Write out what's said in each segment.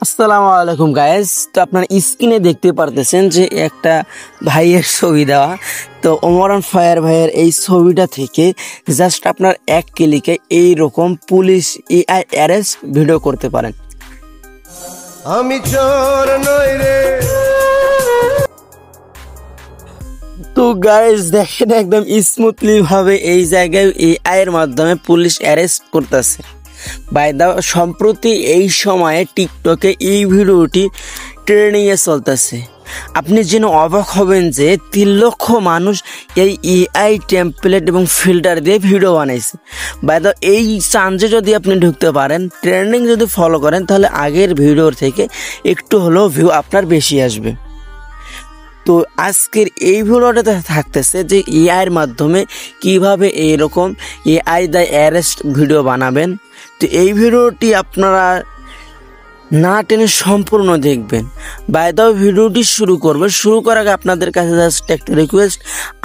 আসসালামু আলাইকুম গাইস। তো আপনারা স্ক্রিনে দেখতে পারতেছেন যে একটা ভাইয়ের ছবি দেওয়া। তো ওমর অন ফায়ার ভাইয়ের এই ছবিটা থেকে জাস্ট আপনার এক ক্লিকে এইরকম পুলিশ এআই অ্যারেস্ট ভিডিও করতে পারেন। আমি চোর নই রে। তো গাইস দেখেন একদম স্মুথলি ভাবে এই জায়গায় এআই এর মাধ্যমে পুলিশ অ্যারেস্ট করতেছে। বাই দা সম্প্রতি এই সময়ে টিকটকে এই ভিডিওটি ট্রেন্ডিংয়ে চলতেছে। আপনি যেন অবাক হবেন যে 3 লক্ষ মানুষ এই এআই টেমপ্লেট এবং ফিল্টার দিয়ে ভিডিও বানাইছে। বাই দা এই চান্সে যদি আপনি ঢুকতে পারেন, ট্রেন্ডিং যদি ফলো করেন, তাহলে আগের ভিডিওর থেকে একটু হলেও ভিউ আপনার বেশি আসবে। তো আজকের এই ভিডিওটাতে থাকতেছে যে এআই এর মাধ্যমে কিভাবে এইরকম এআই দ্য অ্যারেস্ট ভিডিও বানাবেন। তো এই ভিডিওটি আপনারা না টেনে সম্পূর্ণ দেখবেন। বাই দ্য ভিডিওটি শুরু করার আগে আপনাদের কাছে জাস্ট একটা রিকোয়েস্ট,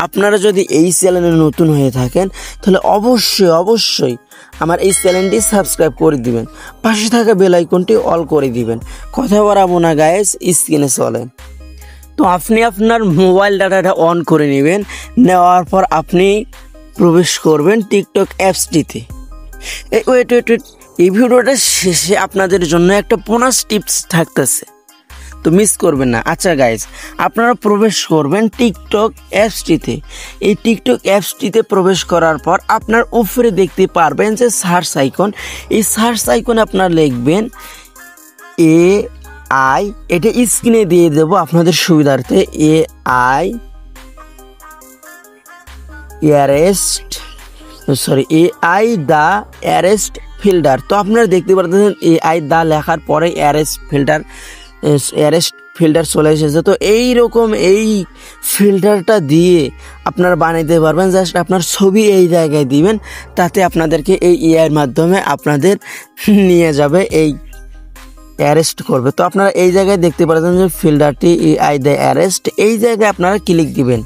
আপনারা যদি এই চ্যানেলে নতুন হয়ে থাকেন তাহলে অবশ্যই আমার এই চ্যানেলটি সাবস্ক্রাইব করে দিবেন, পাশে থাকা বেল আইকনটি অল করে দিবেন। কথা বাড়াবো না গাইস, স্ক্রিনে চলেন। তো আপনি আপনার মোবাইল ডাটাটা অন করে নেবেন, নেওয়ার পর আপনি প্রবেশ করবেন টিকটক অ্যাপসটিতে। ওয়েট এই ভিডিওটা শেষে আপনাদের জন্য একটা বোনাস টিপস থাকতেছে, তো মিস করবেন না। আচ্ছা গাইজ, আপনারা প্রবেশ করবেন টিকটক অ্যাপসটিতে। এই টিকটক অ্যাপসটিতে প্রবেশ করার পর আপনার উপরে দেখতে পারবেন যে সার্চ আইকন। এই সার্চ আইকনে আপনারা লিখবেন এআই, এটা স্ক্রিনে দিয়ে দেব আপনাদের সুবিধার্থে। AI the arrest filter. তো আপনারা দেখতে পাচ্ছেন এআই দ্য লেখার পরে অ্যারেস্ট ফিল্টার চলে এসেছে। তো এইরকম এই ফিল্টারটা দিয়ে আপনারা বানাইতে পারবেন। জাস্ট আপনার ছবি এই জায়গায় দিবেন, তাতে আপনাদেরকে এই এআই এর মাধ্যমে আপনাদের নিয়ে যাবে, এই অ্যারেস্ট করবে। তো আপনারা এই জায়গায় দেখতে পাচ্ছেন যে ফিল্টারটি এআই দ্য অ্যারেস্ট, এই জায়গায় আপনারা ক্লিক দিবেন।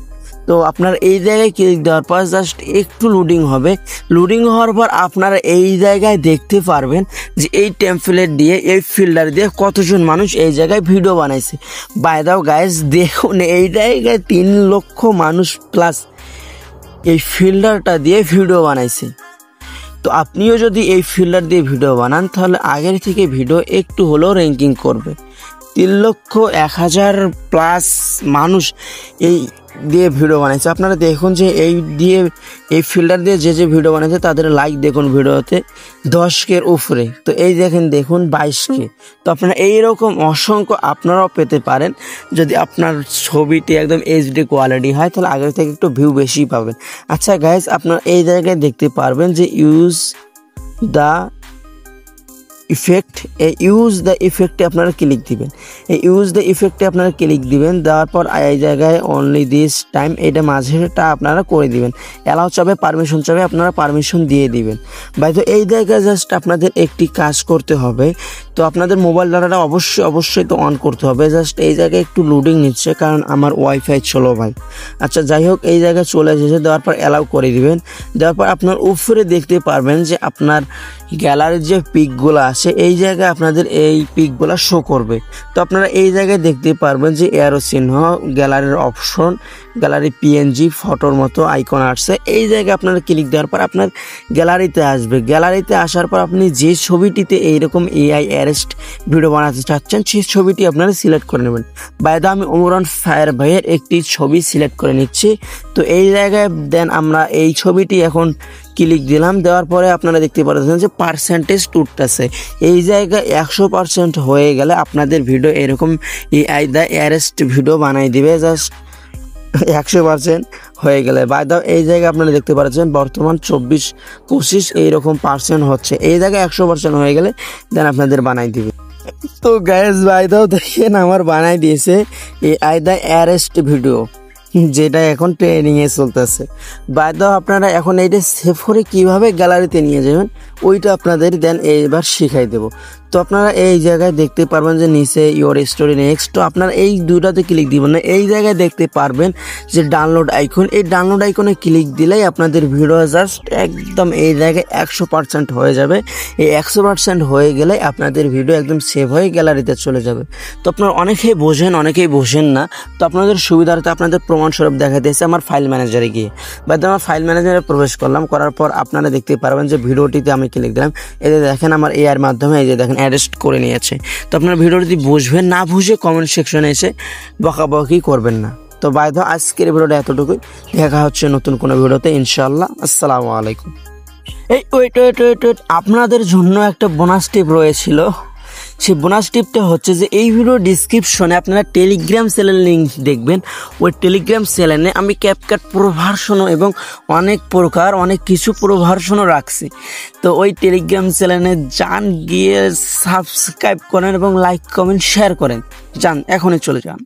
তো আপনারা এই জায়গায় ক্লিক দেওয়ার পর জাস্ট একটু লোডিং হবে। লোডিং হওয়ার পর আপনারা এই জায়গায় দেখতে পারবেন যে এই টেমপ্লেট দিয়ে, এই ফিল্টার দিয়ে কতজন মানুষ এই জায়গায় ভিডিও বানাইছে। বাই দাও গাইস, দেখুন এই জায়গায় 3 লক্ষ মানুষ প্লাস এই ফিল্টারটা দিয়ে ভিডিও বানাইছে। তো আপনিও যদি এই ফিল্টার দিয়ে ভিডিও বানান তাহলে আগের থেকে ভিডিও একটু হলেও র্যাঙ্কিং করবে। 3,01,000 প্লাস মানুষ এই দিয়ে ভিডিও বানাইছে। আপনারা দেখুন যে এই ফিল্টার দিয়ে যে ভিডিও বানাইছে তাদের লাইক দেখুন ভিডিওতে 10K উপরে। তো এই দেখুন 22K। তো আপনারা এইরকম অসংখ্য আপনারাও পেতে পারেন যদি আপনার ছবিটি একদম এইচডি কোয়ালিটি হয়, তাহলে আগের থেকে একটু ভিউ বেশি পাবেন। আচ্ছা গাইজ, আপনারা এই জায়গায় দেখতে পারবেন যে ইউজ দ্য ইফেক্টে আপনারা ক্লিক দিবেন। এই ইউজ দ্য ইফেক্টে আপনারা ক্লিক দিবেন, দেওয়ার পর এই জায়গায় অনলি দিস টাইম, এটা মাঝেটা আপনারা করে দিবেন। অ্যালাউ চাবে, পারমিশন চাবে, আপনারা পারমিশন দিয়ে দিবেন। বাই তো এই জায়গায় জাস্ট আপনাদের একটি কাজ করতে হবে। তো আপনাদের মোবাইল ডাটাটা অবশ্যই তো অন করতে হবে। জাস্ট এই জায়গায় একটু লোডিং নিচ্ছে, কারণ আমার ওয়াইফাই চলো ভাই। আচ্ছা যাই হোক, এই জায়গায় চলে এসেছে, দেওয়ার পর অ্যালাউ করে দিবেন। দেওয়ার পর আপনার উপরে দেখতে পারবেন যে আপনার গ্যালারির যে পিকগুলো আছে, এই জায়গায় আপনাদের এই পিকগুলো শো করবে। তো আপনারা এই জায়গায় দেখতে পারবেন যে অ্যারো চিহ্ন, গ্যালারির অপশন, গ্যালারি পিএনজি ফটোর মতো আইকন আসছে। এই জায়গায় আপনারা ক্লিক দেওয়ার পর আপনার গ্যালারিতে আসবে। গ্যালারিতে আসার পর আপনি যে ছবিটিতে এইরকম এআই অ্যারেস্ট ভিডিও বানাতে চাচ্ছেন সেই ছবিটি আপনারা সিলেক্ট করে নেবেন। বাইরে আমি ওমর অন ফায়ার ভাইয়ের একটি ছবি সিলেক্ট করে নিচ্ছি। তো এই জায়গায় দেন আমরা এই ছবিটি এখন ক্লিক দিলাম। দেওয়ার পরে আপনারা দেখতে পাচ্ছেন যে পার্সেন্টেজ টুটতেছে। এই জায়গায় 100% হয়ে গেলে আপনাদের ভিডিও এরকম এআই দ্য অ্যারেস্ট ভিডিও বানাই দিবে। জাস্ট 100% হয়ে গেলে বাই দাও এই জায়গায় আপনারা দেখতে পাচ্ছেন বর্তমান 24-25 এইরকম পার্সেন্ট হচ্ছে। এই জায়গায় 100% হয়ে গেলে দেন আপনাদের বানাই দিবে। তো গাইস বাই দাও দেখেন আমার বানাই দিয়েছে এআই দ্য অ্যারেস্ট ভিডিও। যেটা এখন ট্রেনিংয়ে চলতেছে। বাধ্য আপনারা এখন এইটা সেভ করে কীভাবে গ্যালারিতে নিয়ে যাবেন ওইটা আপনাদের দেন এইবার শিখাই দেব। তো আপনারা এই জায়গায় দেখতে পারবেন যে নিচে ইওর স্টোরি নেক্সট, তো আপনারা এই দুটাতে ক্লিক দিবেন না, এই জায়গায় দেখতে পারবেন যে ডাউনলোড আইকন, এই ডাউনলোড আইকনে ক্লিক দিলেই আপনাদের ভিডিও জাস্ট একদম এই জায়গায় 100% হয়ে যাবে। এই 100% হয়ে গেলে আপনাদের ভিডিও একদম সেভ হয়ে গ্যালারিতে চলে যাবে। তো আপনারা অনেকেই বোঝেন না, তো আপনাদের সুবিধার্থে আপনাদের প্রমাণস্বরূপ দেখা দিয়েছে আমার ফাইল ম্যানেজারে গিয়ে, বাদ আমার ফাইল ম্যানেজারে প্রবেশ করলাম, করার পর আপনারা দেখতে পারবেন যে ভিডিওটিতে আমি ক্লিক দিলাম, এই যে দেখেন আমার এআর মাধ্যমে এই যে দেখেন অ্যারেস্ট করে নিয়েছে। তো আপনারা ভিডিওটি বুঝবেন, না বুঝে কমেন্ট সেকশনে এসে বকাবকি করবেন না। তো বাই দ্য আজকের ভিডিওটা এতটুকুই, দেখা হচ্ছে নতুন কোনো ভিডিওতে ইনশাআল্লাহ। আসসালামু আলাইকুম। এই ওয়েট, আপনাদের জন্য একটা বোনাস টিপ রয়েছিল। সেই বোনাস টিপটা হচ্ছে যে এই ভিডিও ডিসক্রিপশনে আপনারা টেলিগ্রাম চ্যানেল লিঙ্ক দেখবেন। ওই টেলিগ্রাম চ্যানেলে আমি ক্যাপকাট প্রো ভার্সনও এবং অনেক কিছু প্রো ভার্সনও রাখছি। তো ওই টেলিগ্রাম চ্যানেলে যান, গিয়ে সাবস্ক্রাইব করেন এবং লাইক কমেন্ট শেয়ার করেন, যান এখনই চলে যান।